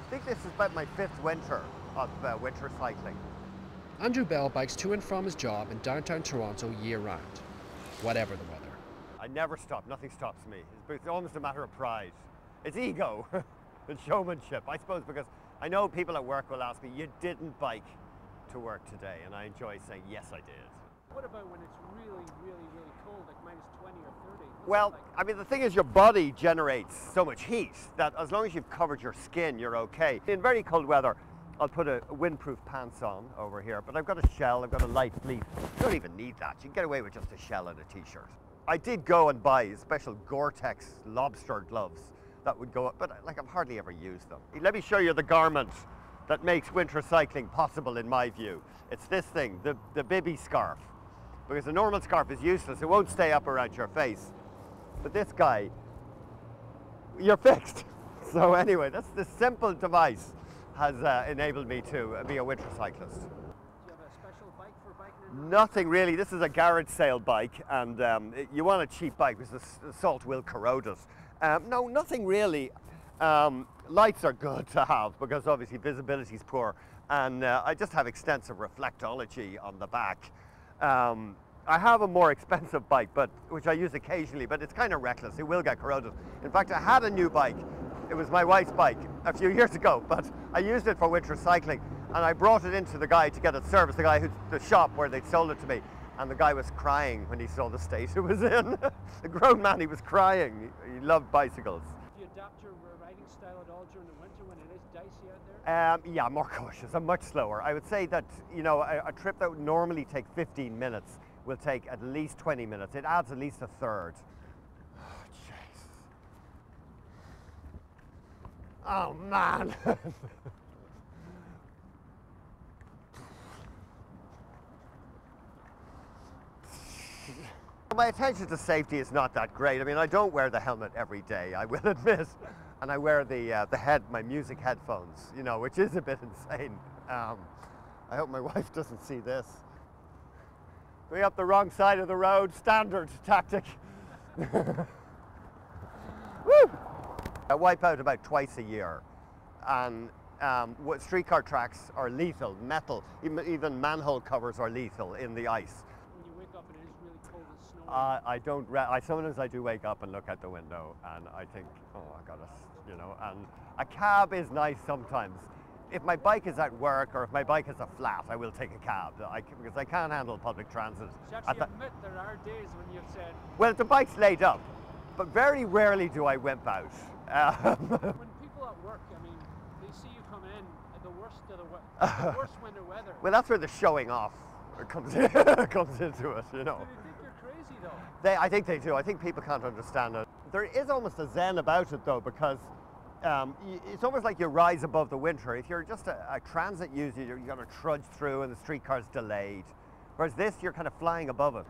think this is about my 5th winter of winter cycling. Andrew Bell bikes to and from his job in downtown Toronto year-round, whatever the weather. I never stop. Nothing stops me. It's almost a matter of pride. It's ego and showmanship, I suppose, because I know people at work will ask me, you didn't bike to work today, and I enjoy saying, yes, I did. What about when it's really, really, really cold, like minus 20 or 30? Well, I mean, the thing is your body generates so much heat that as long as you've covered your skin, you're okay. In very cold weather, I'll put a windproof pants on over here, but I've got a shell, I've got a light fleece. You don't even need that. You can get away with just a shell and a t-shirt. I did go and buy special Gore-Tex lobster gloves that would go up, but like I've hardly ever used them. Let me show you the garment that makes winter cycling possible in my view. It's this thing, the bibby scarf. Because a normal scarf is useless, it won't stay up around your face. But this guy, you're fixed. So anyway, that's the simple device has enabled me to be a winter cyclist. Do you have a special bike for biking? Nothing really. This is a garage sale bike, and you want a cheap bike because the salt will corrode it. No, nothing really. Lights are good to have because obviously visibility is poor, and I just have extensive reflectology on the back. I have a more expensive bike, which I use occasionally, but it's kind of reckless. It will get corroded. In fact, I had a new bike. It was my wife's bike a few years ago, but I used it for winter cycling, and I brought it into the guy to get it serviced, the shop where they'd sold it to me, and the guy was crying when he saw the state it was in. A grown man, he was crying. He loved bicycles. Do you adapt your riding style at all during the winter when it is dicey out there? Yeah, more cautious. I'm much slower. I would say that, you know, a trip that would normally take 15 minutes will take at least 20 minutes. It adds at least a third. Oh, jeez. Oh, man. My attention to safety is not that great. I mean, I don't wear the helmet every day, I will admit. And I wear my music headphones, you know, which is a bit insane. I hope my wife doesn't see this. Going up the wrong side of the road, standard tactic. Woo! I wipe out about twice a year, and streetcar tracks are lethal, metal, even manhole covers are lethal in the ice. When you wake up and it is really cold and snowy. Sometimes I do wake up and look out the window and I think, oh, I got us, you know, and a cab is nice sometimes. If my bike is at work or if my bike is a flat, I will take a cab because I can't handle public transit. So actually admit there are days when you've said... Well, the bike's laid up, but very rarely do I wimp out. When people at work, I mean, they see you coming in at the worst of the worst winter weather. Well, that's where the showing off comes into it, you know. Do they think you're crazy though? I think they do. I think people can't understand it. There is almost a zen about it though, because it's almost like you rise above the winter. If you're just a transit user, you've got to trudge through and the streetcar's delayed. Whereas this, you're kind of flying above it.